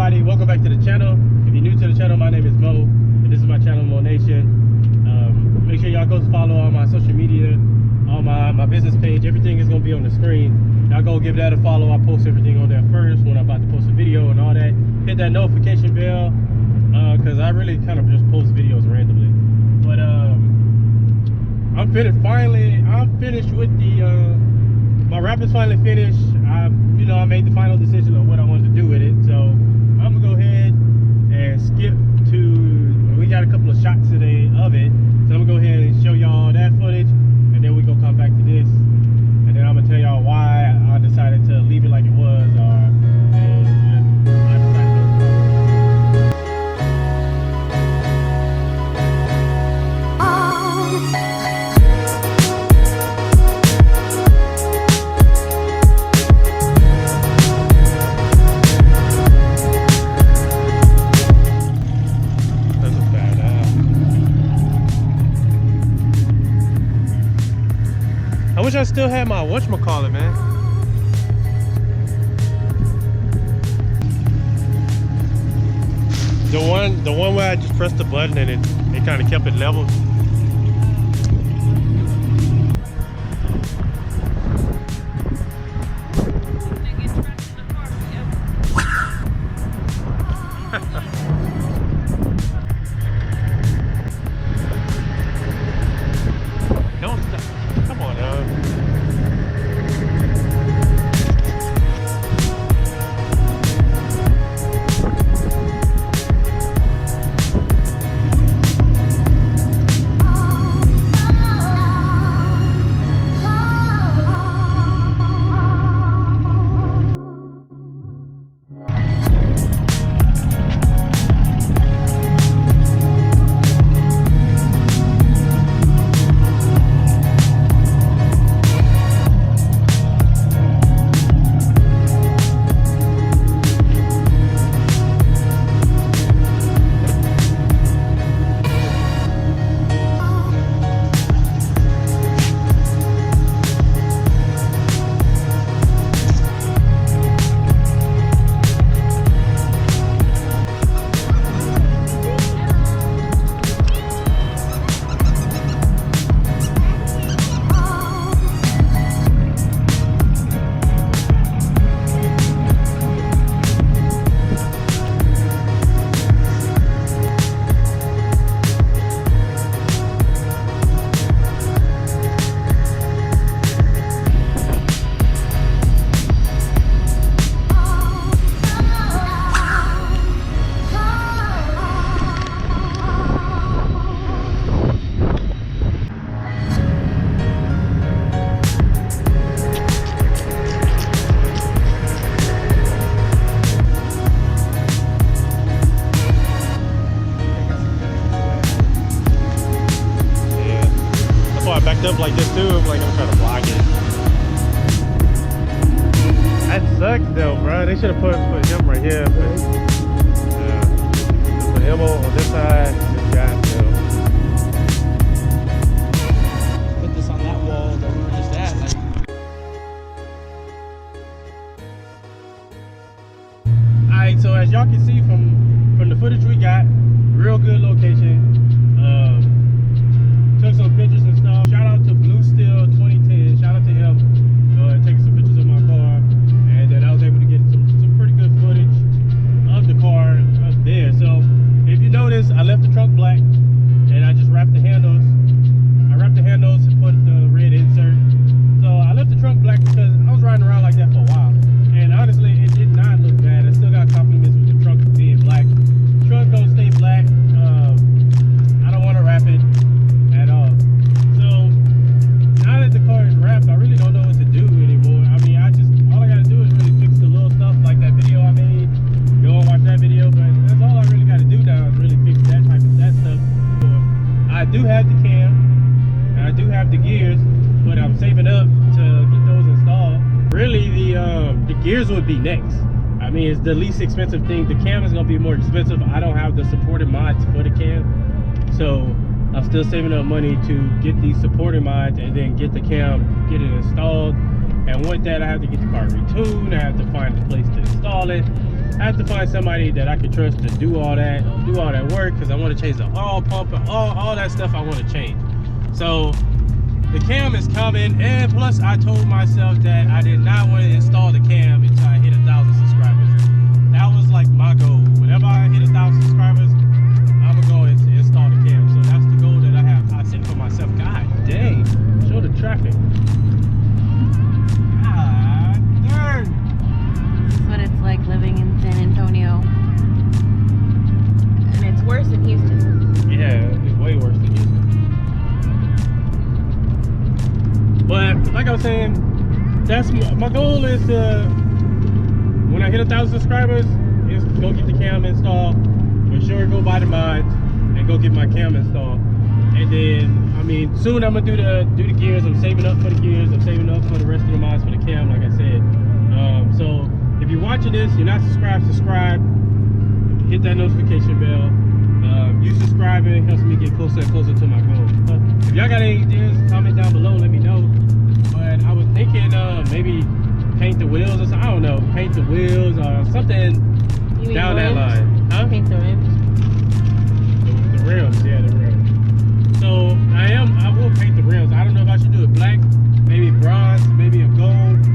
everybody, welcome back to the channel. If you're new to the channel, my name is Mo, and this is my channel, Mo Nation. Make sure y'all go follow all my social media, all my business page. Everything is gonna be on the screen. Y'all go give that a follow. I post everything on there first when I'm about to post a video and all that. Hit that notification bell, because I really kind of just post videos randomly. But I'm finished with the my wrap is finally finished. I made the final decision on what I wanted to do with it. So I'm gonna go ahead and skip to, we got a couple of shots today of it. So I'm gonna go ahead and show y'all that footage, and then we're gonna come back to this. And then I'm gonna tell y'all why I decided to leave it like it was, I wish I still had my whatchamacallit, man. The one where I just pressed the button and it kind of kept it level. Don't stop. Come on, up like this too. I'm like, I'm trying to block it. That sucks though, bro. They should have put him right here, but put him on this side. This guy still. Put this on that wall that we were just at. Alright, so as y'all can see from the footage we got, real good location. Took some pictures and stuff. Shout out to Blue Steel 2010. Shout out to him. Taking some pictures of my car, and then I was able to get some pretty good footage of the car up there. So if you notice, I left the trunk black, and I just wrapped the handles. I wrapped the handles and put the red insert. So I left the trunk black because I was riding around like that for a while, and honestly, it did not look bad. I still got compliments with the trunk being black. The trunk don't stay black. I don't want to wrap it at all. So now that the car is wrapped, I really don't know what to do anymore. I mean, all I gotta do is really fix the little stuff like that video I made. Go and watch that video, but that's all I really gotta do now is really fix that stuff. I do have the cam and I do have the gears, but I'm saving up to get those installed. Really, the gears would be next. I mean, it's the least expensive thing. The cam is gonna be more expensive. I don't have the supported mods for the cam, so I'm still saving up money to get these supported mods and then get the cam, get it installed. And with that, I have to get the car retuned. I have to find a place to install it. I have to find somebody that I can trust to do all that work, because I want to change the oil pump and all that stuff I want to change. So the cam is coming, and plus I told myself that I did not want to install the cam until I hit 1,000 subscribers. That was like my goal. Whenever I hit 1,000 subscribers, I'm gonna go and install the cam. So that's the goal that I set for myself. God dang, show the traffic. God darn. This is what it's like living in San Antonio. And it's worse in Houston. Yeah, it's way worse than Houston. But like I was saying, that's my goal is to, when I hit 1,000 subscribers, is to go get the cam installed. For sure, go buy the mods and go get my cam installed. And then, I mean, soon I'm gonna do the gears. I'm saving up for the gears. I'm saving up for the rest of the mods for the cam, like I said. So if you're watching this, you're not subscribed, subscribe. Hit that notification bell. You subscribing helps me get closer and closer to my goal. If y'all got any ideas, comment down below, let me know. But I was thinking maybe paint the wheels or something. I don't know, paint the wheels or something down that line. Huh? Paint the rims. The rims, yeah, the rims. So I will paint the rims. I don't know if I should do it black, maybe bronze, maybe a gold.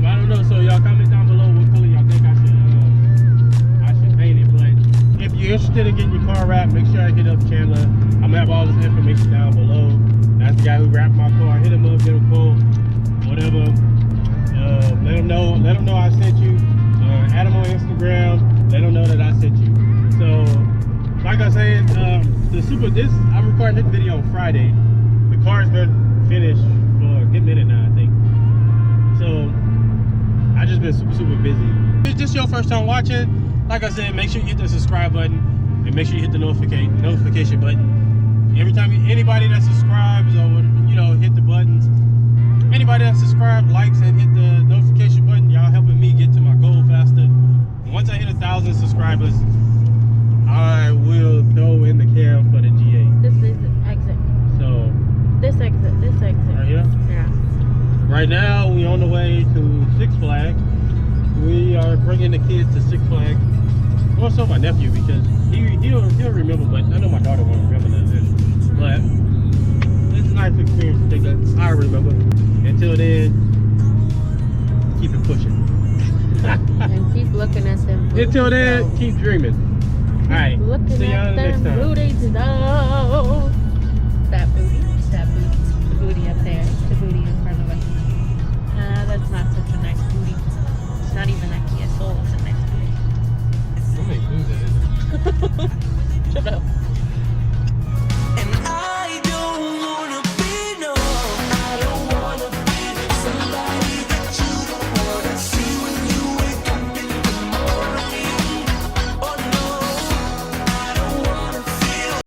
I don't know. So y'all comment down below what color y'all think I should paint it. But if you're interested in getting your car wrapped, make sure I hit up Chandler. I'm gonna have all this information down below. That's the guy who wrapped my car. Hit him up, get a quote, whatever. Let him know I sent you. Add him on Instagram. Let him know that I sent you. So, like I said, I'm recording this video on Friday. The car's been finished for a good minute now, I think. So, I just been super busy. If this is your first time watching, like I said, make sure you hit the subscribe button and make sure you hit the notification button. Every time anybody that subscribes or hit the buttons, anybody that subscribes, likes, and hit the notification button, y'all helping me get to my goal faster. Once I hit 1,000 subscribers, I will throw in the cam for the G8. This is exit. So This exit. right here. Yeah. Right now we on the way to Six Flags. We are bringing the kids to Six Flags. More so my nephew, because he'll remember, but I know my daughter won't remember this. But it's a nice experience to take that. I remember. Until then, keep it pushing. And keep looking at them. Until then, keep dreaming. Alright, Looking see y'all at next them time. booties. Oh, that booty. The booty up there.